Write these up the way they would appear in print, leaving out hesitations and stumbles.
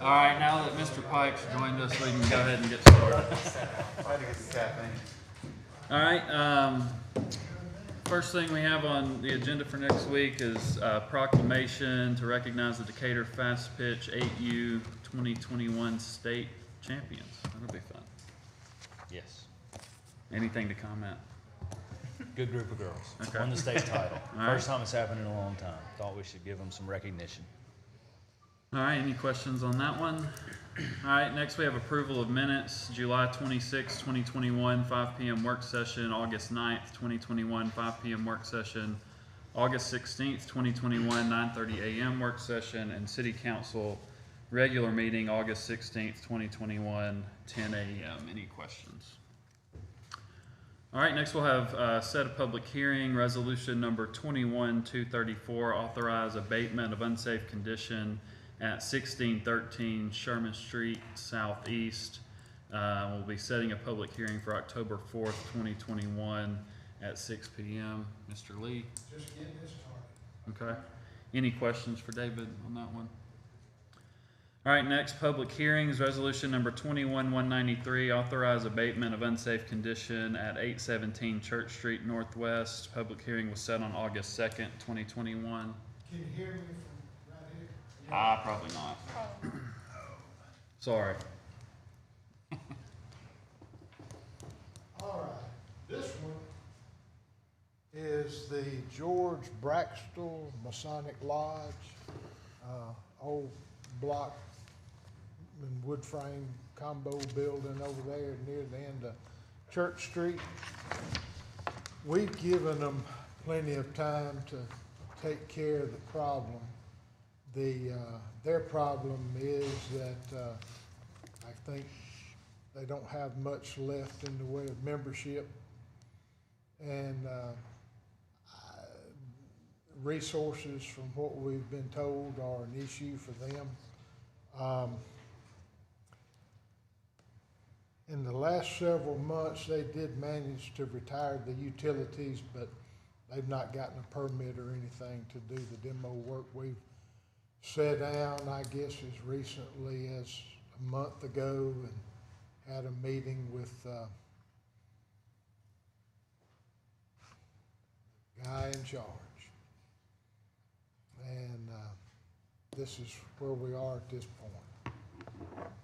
All right, now that Mr. Pike's joined us, we can go ahead and get started. All right, first thing we have on the agenda for next week is proclamation to recognize the Decatur Fast Pitch 8U 2021 state champions. That'll be fun. Yes. Anything to comment? Good group of girls. Okay. Won the state title. All First time it's happened in a long time. Thought we should give them some recognition. All right, any questions on that one? All right, next we have approval of minutes, July 26, 2021, 5 p.m. work session, August 9th, 2021, 5 p.m. work session, August 16th, 2021, 9:30 a.m. work session, and City Council regular meeting, August 16th, 2021, 10 a.m. Any questions? All right, next we'll have set a public hearing, resolution number 21-234, authorize abatement of unsafe condition at 1613 Sherman Street Southeast. We'll be setting a public hearing for October 4th, 2021 at 6 p.m. Mr. Lee? Just getting this started. Okay. Any questions for David on that one? All right, next public hearings, resolution number 21-193, authorize abatement of unsafe condition at 817 Church Street Northwest. Public hearing was set on August 2nd, 2021. Can you hear me from right here? Probably not. Sorry. All right, this one is the George Braxton Masonic Lodge, old block and wood frame combo building over there near the end of Church Street. We've given them plenty of time to take care of the problem. Their problem is that I think they don't have much left in the way of membership, and resources, from what we've been told, are an issue for them. In the last several months, they did manage to retire the utilities, but they've not gotten a permit or anything to do the demo work. We've sat down, I guess, as recently as a month ago and had a meeting with the guy in charge. And this is where we are at this point.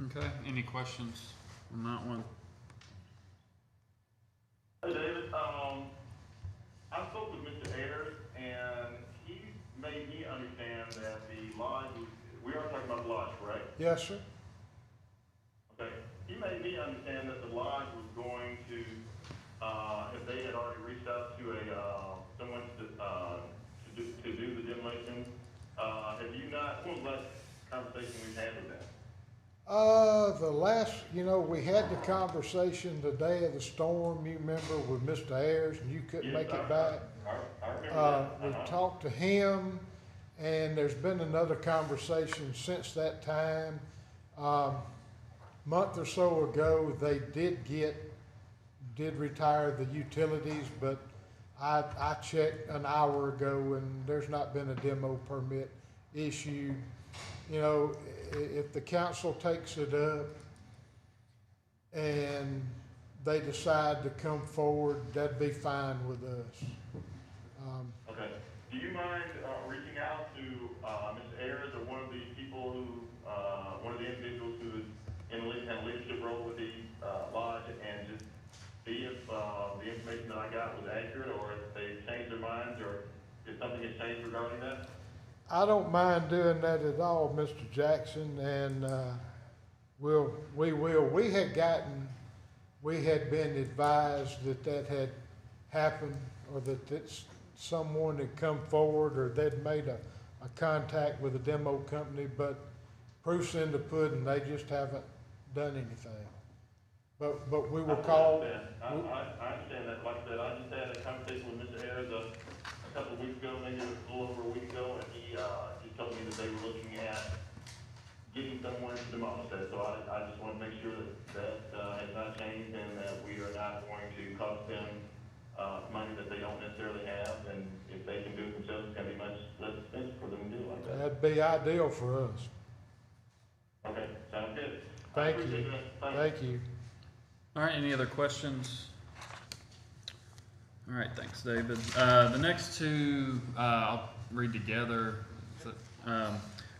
Okay, any questions on that one? Hey David, I spoke with Mr. Ayers, and he made me understand that the lodge, we are talking about the lodge, correct? Yes, sir? Okay, he made me understand that the lodge was going to, if they had already reached out to someone to do the demolition, have you not, what was the last conversation we've had with that? The last, we had the conversation the day of the storm, you remember, with Mr. Ayers, and you couldn't Yes, make it back. I remember that. We talked to him, and there's been another conversation since that time. Month or so ago, they did retire the utilities, but I checked an hour ago, and there's not been a demo permit issued. If the council takes it up and they decide to come forward, that'd be fine with us. Okay. Do you mind reaching out to Mr. Ayers or one of the people who, one of the individuals who is in a leadership role with the lodge, and just see if the information that I got was accurate, or if they changed their minds, or if something has changed regarding that? I don't mind doing that at all, Mr. Jackson, and we will. We had been advised that had happened, or that someone had come forward, or they'd made a contact with a demo company, but proof's in the pudding, they just haven't done anything. But we will call. I understand that. Like I said, I just had a conversation with Mr. Ayers a couple of weeks ago, maybe a little over a week ago, and he told me that they were looking at getting someone to demolish that. So I just want to make sure that has not changed, and that we are not going to cost them money that they don't necessarily have. And if they can do it themselves, it's going to be much less expensive for them to do it like that. That'd be ideal for us. Okay. Thank appreciate you. that. Thank you. All right, any other questions? All right, thanks, David. The next two, I'll read together.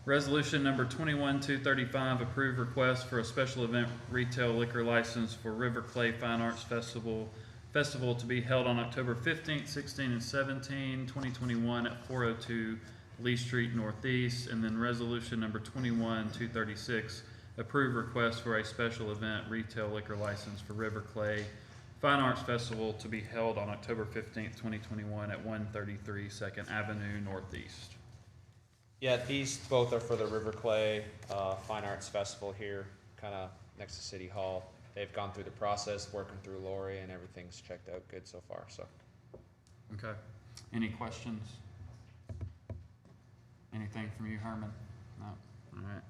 Resolution number 21-235, approve request for a special event retail liquor license for River Clay Fine Arts Festival to be held on October 15th, 16th, and 17th, 2021 at 402 Lee Street Northeast. And then resolution number 21-236, approve request for a special event retail liquor license for River Clay Fine Arts Festival to be held on October 15th, 2021 at 133 Second Avenue Northeast. Yeah, these both are for the River Clay Fine Arts Festival here, kind of next to City Hall. They've gone through the process, working through Lori, and everything's checked out good so far, so. Okay. Any questions? Anything from you, Herman? No? All right.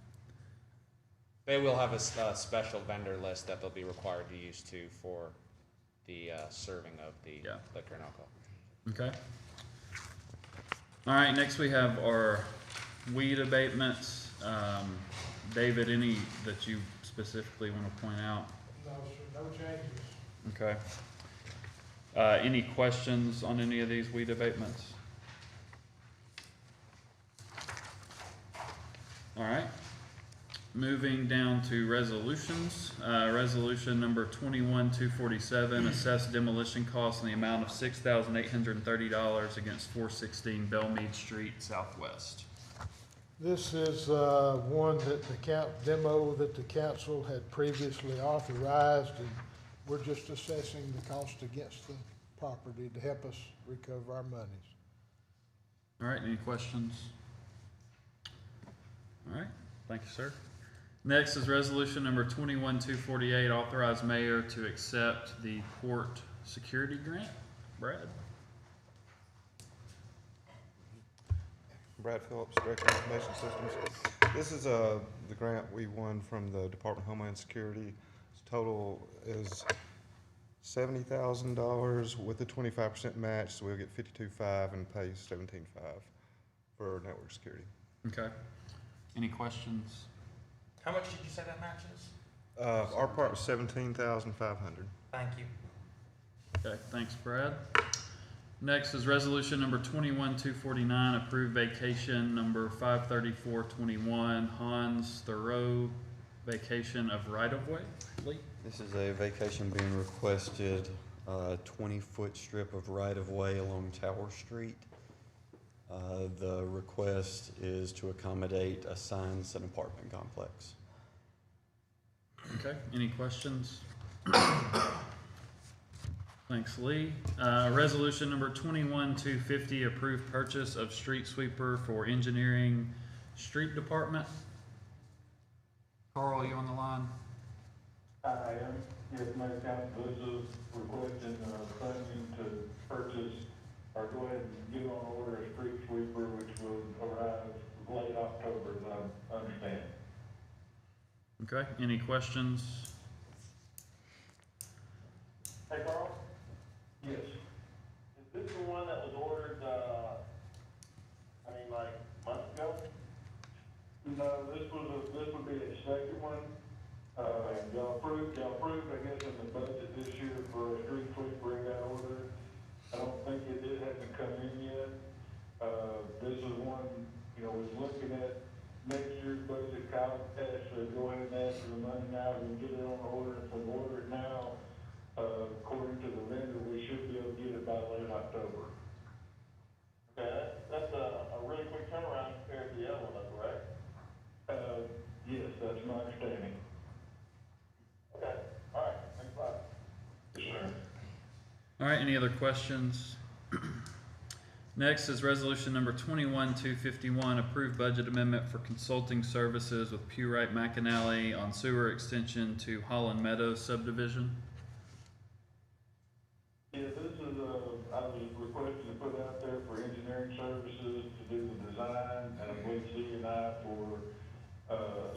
They will have a special vendor list that they'll be required to use too for the serving of the Yeah. liquor and alcohol. Okay. All right, next we have our weed abatements. David, any that you specifically want to point out? No, sir, no changes. Okay. Any questions on any of these weed abatements? All right. Moving down to resolutions. Resolution number 21-247, assess demolition costs in the amount of $6,830 against 416 Belmead Street Southwest. This is one that demo that the council had previously authorized, and we're just assessing the cost against the property to help us recover our monies. All right, any questions? All right, thank you, sir. Next is resolution number 21-248, authorize mayor to accept the court security grant. Brad? Brad Phillips, Director of Information Systems. This is the grant we won from the Department of Homeland Security. Its total is $70,000 with a 25% match, so we'll get $52,500 and pay $17,500 for network security. Okay. Any questions? How much did you say that match is? Our part was $17,500. Thank you. Okay, thanks, Brad. Next is resolution number 21-249, approve vacation number 53421, Hans Thoreau, vacation of right-of-way. Lee? This is a vacation being requested, 20-foot strip of right-of-way along Tower Street. The request is to accommodate a science and apartment complex. Okay, any questions? Thanks, Lee. Resolution number 21-250, approve purchase of street sweeper for engineering street department. Carl, are you on the line? I am, yes, Mayor Council, this is requesting, funding to purchase, or go ahead and get on order a street sweeper, which will arrive late October, as I understand. Okay, any questions? Hey, Carl? Yes. Is this the one that was ordered, like months ago? No, this would be a second one. Y'all approved, I guess, in the budget this year for a street sweeper in that order. I don't think it hasn't come in yet. This is one, was looking at next year's budget, Kyle asked to go ahead and ask for the money now, we can get it on order, if we order it now, according to the vendor, we should be able to get it by late October. Okay, that's a really quick turnaround compared to the other one, correct? Yes, that's my understanding. Okay, all right, thanks a lot. Yes, sir. All right, any other questions? Next is resolution number 21-251, approve budget amendment for consulting services with Pewright McAnally on sewer extension to Holland Meadows subdivision. Yeah, this is, I was requested to put out there for engineering services to do the design, and I believe C&I for,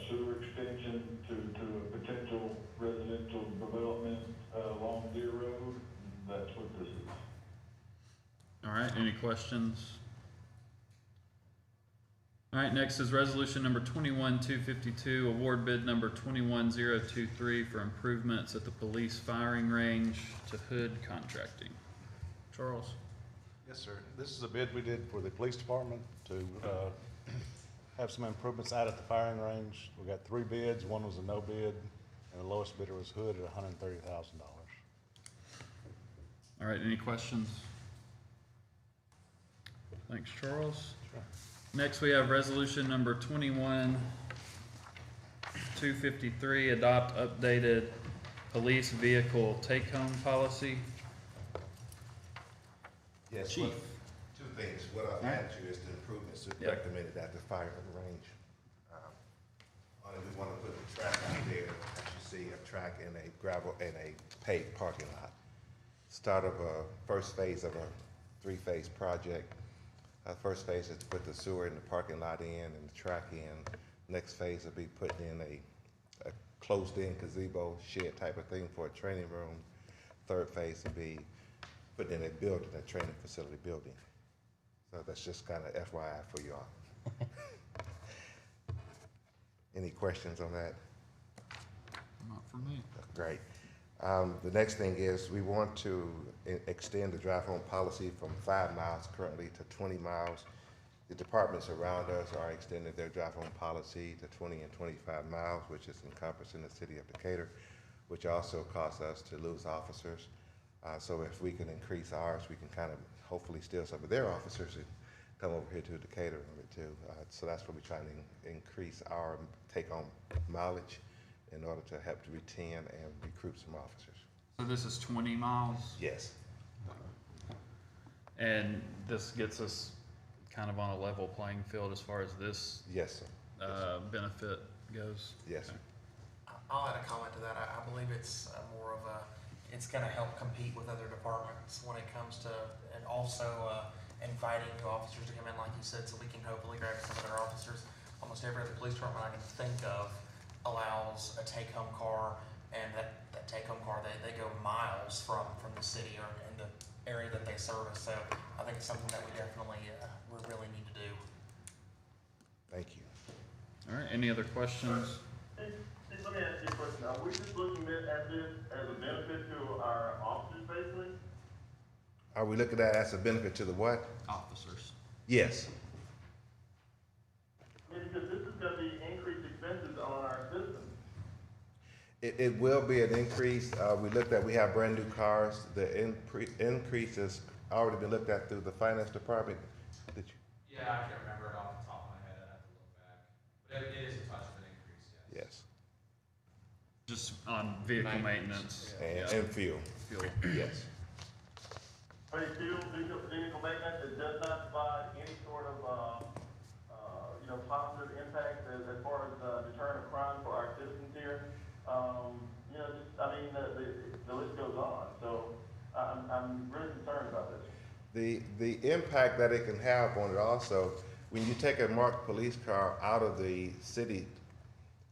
sewer extension to a potential residential development, along Deer Road. That's what this is. All right, any questions? All right, next is resolution number 21-252, award bid number 21023 for improvements at the police firing range to Hood Contracting. Charles? Yes, sir. This is a bid we did for the police department to have some improvements out at the firing range. We got 3 bids. One was a no bid, and the lowest bidder was Hood at $130,000. All right, any questions? Thanks, Charles. Sure. Next, we have resolution number 21-253, adopt updated police vehicle take-home policy. Yes, Chief. two things. What I've added to is the improvements Yeah. recommended at the firing range. Only we want to put the track out there, as you see, a track and a gravel and a paved parking lot. Start of a first phase of a 3-phase project. First phase is to put the sewer and the parking lot in and the track in. Next phase will be putting in a closed-in gazebo shed type of thing for a training room. Third phase will be putting in a building, a training facility building. So that's just kind of FYI for you all. Any questions on that? Not for me. Great. The next thing is we want to extend the drive home policy from 5 miles currently to 20 miles. The departments around us are extending their drive home policy to 20 and 25 miles, which is encompassing the city of Decatur, which also costs us to lose officers. So if we can increase ours, we can kind of hopefully steal some of their officers and come over here to Decatur a little bit too. So that's what we're trying to increase our take-home mileage in order to help to retain and recruit some officers. So this is 20 miles, Yes. and this gets us kind of on a level playing field as far as this Yes, sir. benefit goes. Yes, sir. I'll add a comment to that. I believe it's more of a, it's gonna help compete with other departments when it comes to, and also inviting new officers to come in, like you said, so we can hopefully grab some of their officers. Almost every other police department I can think of allows a take-home car, and that take-home car, they go miles from the city or in the area that they service. So I think it's something that we definitely, we really need to do. Thank you. All right, any other questions? Let me ask you a question. Are we just looking at this as a benefit to our officers, basically? Are we looking at it as a benefit to the what? Officers. Yes. I mean, because this is gonna be increased expenses on our system. It will be an increase. We looked at, we have brand new cars. The increase has already been looked at through the finance department. Did you? Yeah, I can't remember it off the top of my head, I'd have to look back. But it is a touch of an increase, yes. Yes. Just on vehicle maintenance. And fuel. Fuel. Yes. I mean, vehicle maintenance, it does not provide any sort of, positive impact as far as deterrent of crime for our citizens here. The list goes on, so I'm really concerned about this. The impact that it can have on it also, when you take a marked police car out of the city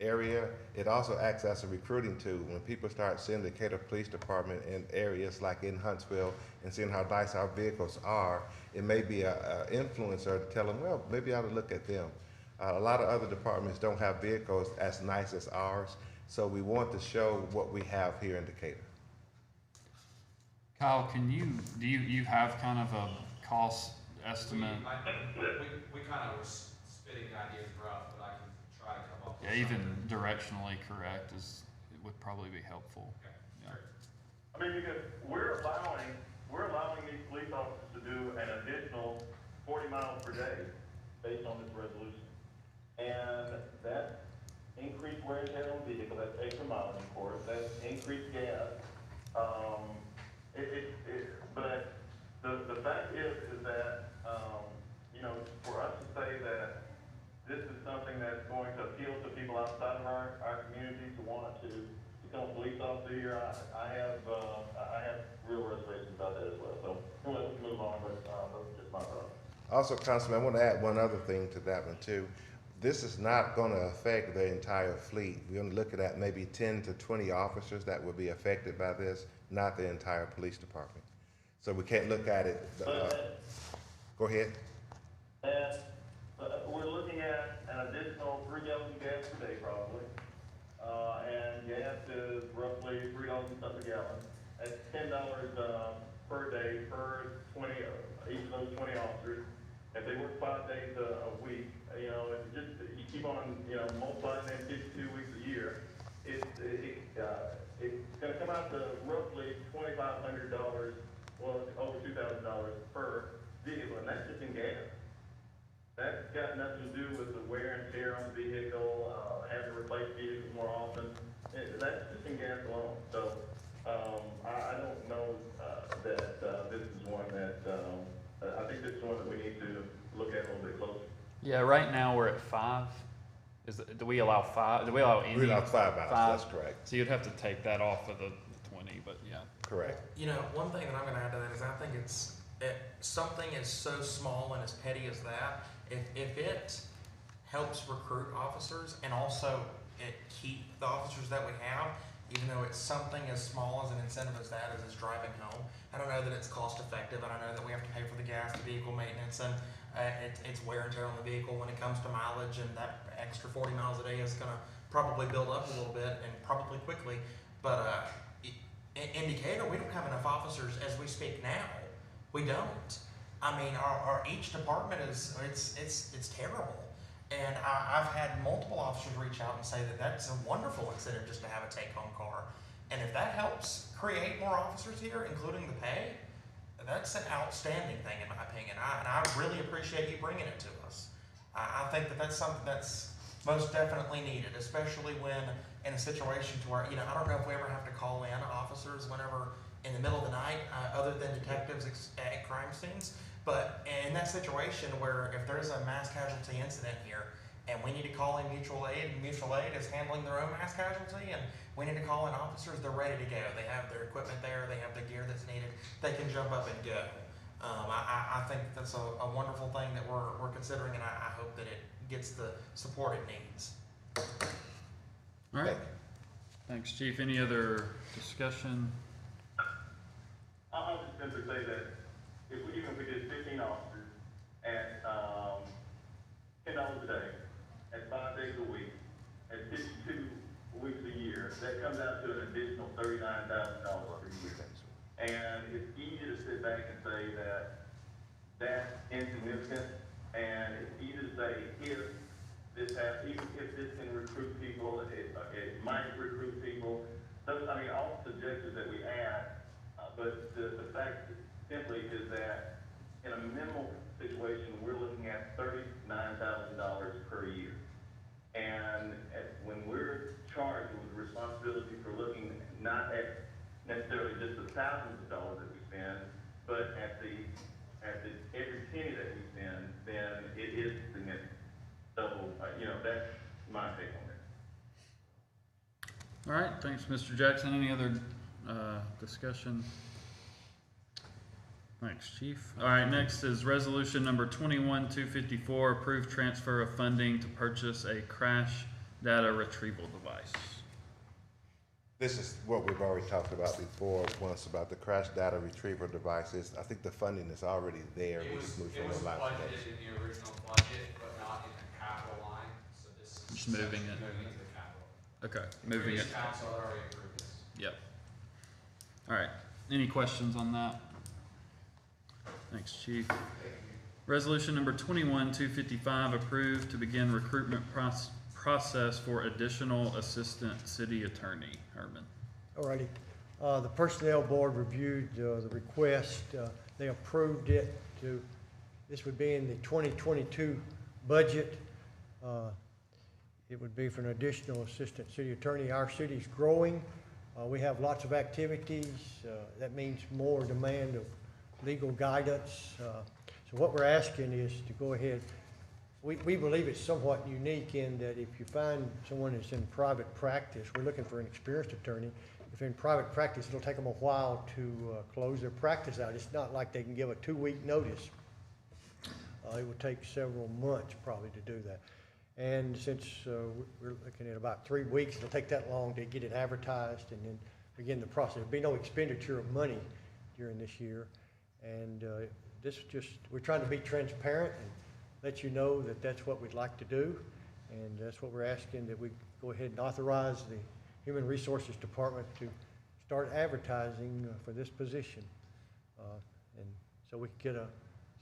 area, it also acts as a recruiting tool. When people start seeing the Decatur Police Department in areas like in Huntsville and seeing how nice our vehicles are, it may be an influencer to tell them, well, maybe I ought to look at them. A lot of other departments don't have vehicles as nice as ours, so we want to show what we have here in Decatur. Kyle, do you have kind of a cost estimate? We kind of were spitting ideas rough, but I can try to come up with Yeah, even something. directionally correct it would probably be helpful. Okay, Yeah. sure. I mean, because we're allowing these police officers to do an additional 40 miles per day based on this resolution. And that's increased wear and tear on the vehicle, that's extra mileage, of course, that's increased gas. But the fact is that, for us to say that this is something that's going to appeal to people outside of our community to want to become a police officer here, I have real reservations about that as well. So, let's move on, but that's just my thought. Also, Councilman, I want to add one other thing to that one too. This is not going to affect the entire fleet. We're only looking at maybe 10 to 20 officers that will be affected by this, not the entire police department. So we can't look at it. Go ahead. And we're looking at an additional 3 gallons of gas per day probably. And gas is roughly $3 and something a gallon. That's $10, per day per 20, each of those 20 officers. If they work 5 days a week, you know, it's just, you keep on, you know, multiplying that 52 weeks a year, it's gonna come out to roughly $2,500, well, it's over $2,000 per vehicle, and that's just in gas. That's got nothing to do with the wear and tear on the vehicle, having to replace vehicles more often. That's just in gas alone. So, I don't know, that, this is one that, I think this is one that we need to look at a little bit closer. Yeah, right now we're at 5. Do we allow 5? Do we allow any? We allow 5 miles, 5? that's correct, So you'd have to take that off of the 20, but yeah. correct. You know, one thing that I'm gonna add to that is I think something as so small and as petty as that, if it helps recruit officers and also it keep the officers that we have, even though it's something as small as an incentive as that as is driving home. I don't know that it's cost effective. I don't know that we have to pay for the gas, the vehicle maintenance, and it's wear and tear on the vehicle when it comes to mileage, and that extra 40 miles a day is gonna probably build up a little bit and probably quickly. But in Decatur, we don't have enough officers as we speak now. We don't. I mean, our each department it's terrible. And I've had multiple officers reach out and say that that's a wonderful incentive just to have a take-home car. And if that helps create more officers here, including the pay, that's an outstanding thing in my opinion. And I really appreciate you bringing it to us. I think that that's something that's most definitely needed, especially when in a situation to where, you know, I don't know if we ever have to call in officers whenever in the middle of the night, other than detectives at crime scenes. But in that situation where if there's a mass casualty incident here and we need to call in mutual aid, and mutual aid is handling their own mass casualty, and we need to call in officers, they're ready to go. They have their equipment there, they have the gear that's needed, they can jump up and go. I think that's a wonderful thing that we're considering, and I hope that it gets the support it needs. All right. Thanks, Chief. Any other discussion? I'll just simply say that even if we did 15 officers at, $10 a day, at 5 days a week, at 52 weeks a year, that comes out to an additional $39,000 per year. And it's easy to sit back and say that that's insignificant, and it's easy to say if this can recruit people, it might recruit people. So, I mean, all the suggestions that we add, but the fact simply is that in a minimal situation, we're looking at $39,000 per year. And when we're charged with the responsibility for looking not at necessarily just the thousands of dollars that we spend, but at every penny that we spend, then it is significant. So, you know, that's my take on it. All right. Thanks, Mr. Jackson. Any other discussion? Thanks, Chief. All right, next is resolution number 21-254, approved transfer of funding to purchase a crash data retrieval device. This is what we've already talked about before, once about the crash data retrieval devices. I think the funding is already there. We just moved from the last budgeted page. in the original budget, but not in the capital line, so this is. Just moving it. Moving to the capital. Okay, moving it. Previous council had already approved this. Yep. All right. Any questions on that? Thanks, Chief. Resolution number 21-255, approved to begin recruitment process for additional assistant city attorney. Herman. Alrighty. The Personnel Board reviewed the request. They approved it this would be in the 2022 budget. It would be for an additional assistant city attorney. Our city's growing. We have lots of activities. That means more demand of legal guidance. So what we're asking is to go ahead. We believe it's somewhat unique in that if you find someone that's in private practice, we're looking for an experienced attorney. If they're in private practice, it'll take them a while to close their practice out. It's not like they can give a 2-week notice. It would take several months probably to do that. And since we're looking at about 3 weeks, it'll take that long to get it advertised and then begin the process. There'll be no expenditure of money during this year. And we're trying to be transparent and let you know that that's what we'd like to do, and that's what we're asking, that we go ahead and authorize the Human Resources Department to start advertising for this position. And so we can get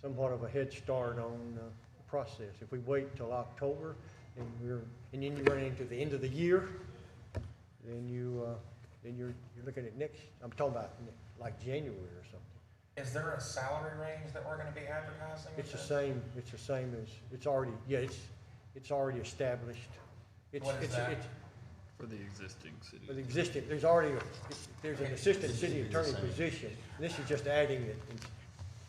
somewhat of a head start on the process. If we wait till October, and then you run into the end of the year, then you're looking at I'm talking about like January or something. Is there a salary range that we're gonna be advertising? It's the same as, it's already established. What is that? For the existing city. For the existing, there's an assistant city attorney position. This is just adding it, and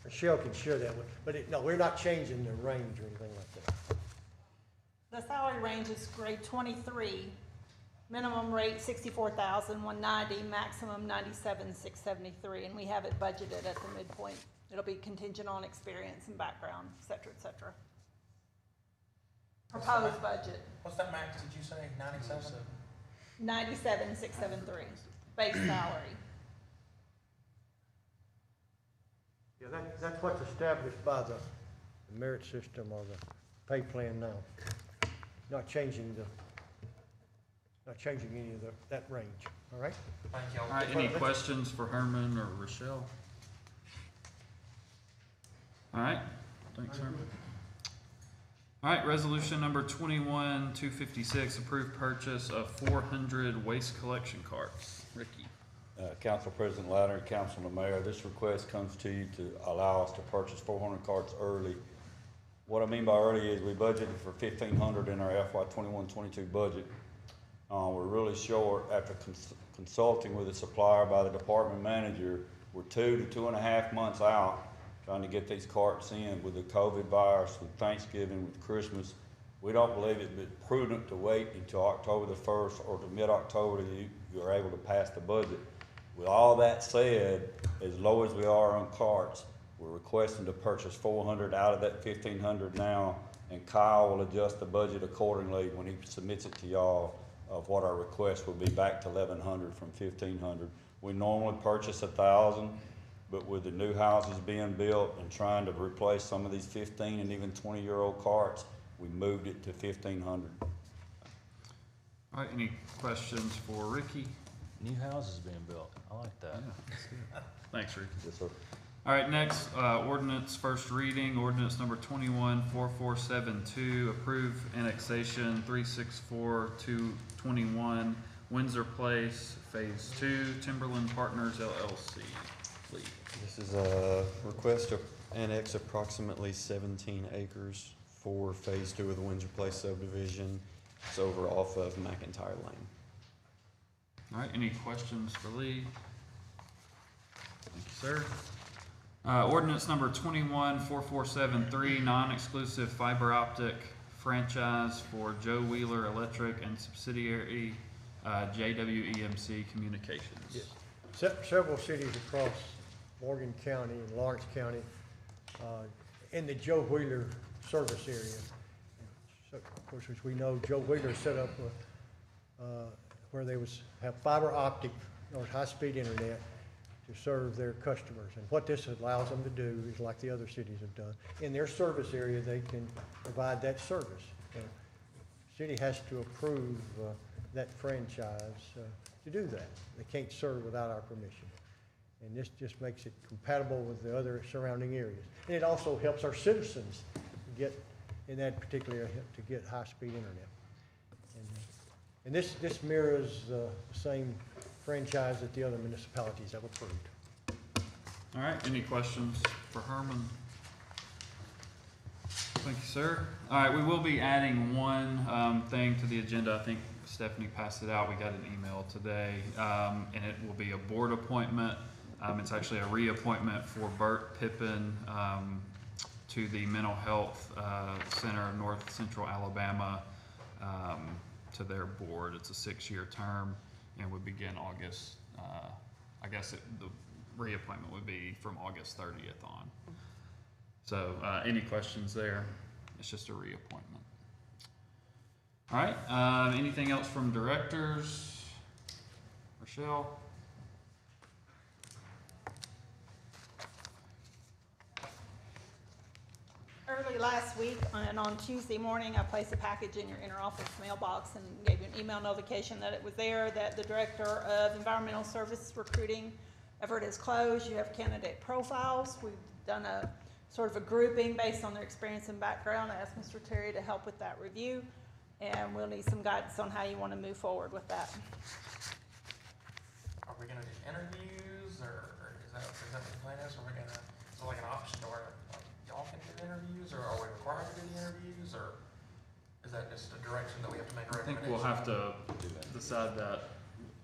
Michelle can share that with, but no, we're not changing the range or anything like that. The salary range is grade 23, minimum rate 64,190, maximum 97,673, and we have it budgeted at the midpoint. It'll be contingent on experience and background, et cetera, et cetera. Proposed budget, What's that max, did you say, 97? 97,673, base salary. Yeah, that's what's established by the merit system or the pay plan now. Not changing any of that range, all right? Thank you. All right, any questions for Herman or Rochelle? All right, thanks, Herman. All right, resolution number 21-256, approved purchase of 400 waste collection carts. Ricky. Council President Louder, Councilman Mayor, this request comes to you to allow us to purchase 400 carts early. What I mean by early is we budgeted for 1,500 in our FY 21-22 budget. We're really short. After consulting with the supplier by the department manager, we're 2 to 2.5 months out trying to get these carts in with the COVID virus, with Thanksgiving, with Christmas. We don't believe it's prudent to wait until October the 1st or to mid-October that you're able to pass the budget. With all that said, as low as we are on carts, we're requesting to purchase 400 out of that 1,500 now, and Kyle will adjust the budget accordingly when he submits it to y'all of what our request would be back to 1,100 from 1,500. We normally purchase 1,000, but with the new houses being built and trying to replace some of these 15 and even 20-year-old carts, we moved it to 1,500. All right, any questions for Ricky? New houses being built. I like that. Yeah, that's good. Thanks, Ricky. Yes, sir. All right, next, ordinance first reading, ordinance number 21-4472, approve annexation 364-221 Windsor Place, Phase 2, Timberland Partners LLC. Lee. This is a request to annex approximately 17 acres for Phase 2 of the Windsor Place subdivision. It's over off of McIntyre Lane. All right, any questions for Lee? Thank you, sir. Ordinance number 21-4473, non-exclusive fiber optic franchise for Joe Wheeler Electric and subsidiary JWEMC Communications. Yes. Several cities across Morgan County and Lawrence County in the Joe Wheeler service area. So, of course, as we know, Joe Wheeler set up where they have fiber optic or high-speed internet to serve their customers. And what this allows them to do is, like the other cities have done, in their service area, they can provide that service. The city has to approve that franchise to do that. They can't serve without our permission. And this just makes it compatible with the other surrounding areas. And it also helps our citizens get, in that particular area, to get high-speed internet. And this mirrors the same franchise that the other municipalities have approved. All right, any questions for Herman? Thank you, sir. All right, we will be adding one thing to the agenda. I think Stephanie passed it out. We got an email today, and it will be a board appointment. It's actually a reappointment for Bert Pippin to the Mental Health Center of North Central Alabama, to their board. It's a 6-year term and would begin August, I guess the reappointment would be from August 30th on. So any questions there? It's just a reappointment. All right, anything else from directors? Rochelle? early last week, and on Tuesday morning, I placed a package in your interoffice mailbox and gave you an email notification that it was there, that the Director of Environmental Service Recruiting effort is closed. You have candidate profiles. We've done a sort of a grouping based on their experience and background. I asked Mr. Terry to help with that review, and we'll need some guidance on how you want to move forward with that. Are we gonna do interviews, or is that what the plan is? Are we gonna, is it like an option to where like, y'all can do interviews, or are we required to do the interviews, or is that just a direction that we have to make a I think recommendation? we'll have to decide that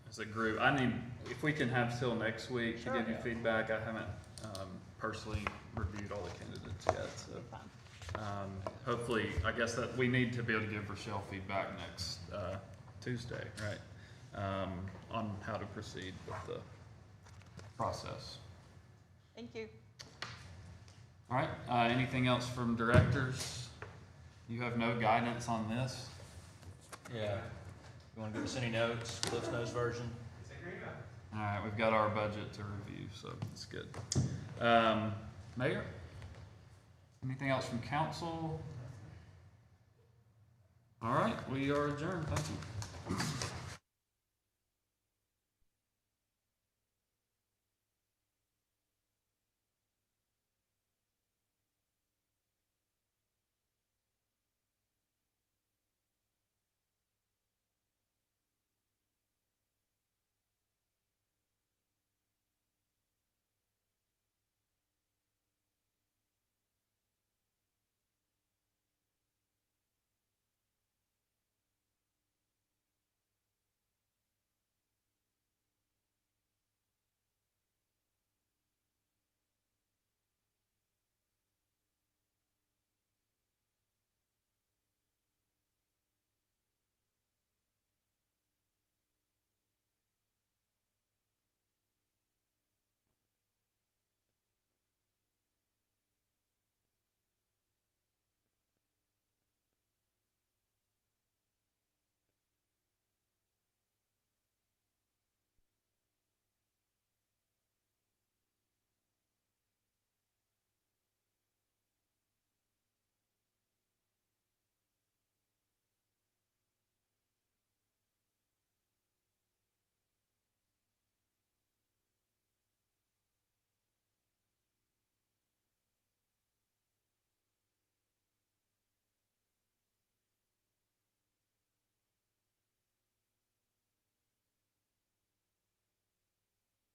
as a group. I need, if we can have till next week to Sure. give you feedback. I haven't, personally reviewed all the candidates yet, so. Hopefully, I guess that we need to be able to give Rochelle feedback next, Tuesday, right? On how to proceed with the process. Thank you. All right, anything else from directors? You have no guidance on this? Yeah. You wanna give us any notes, Cliff's Notes version? All right, we've got our budget to review, so it's good. Mayor? Anything else from council? All right, we are adjourned. Thank you.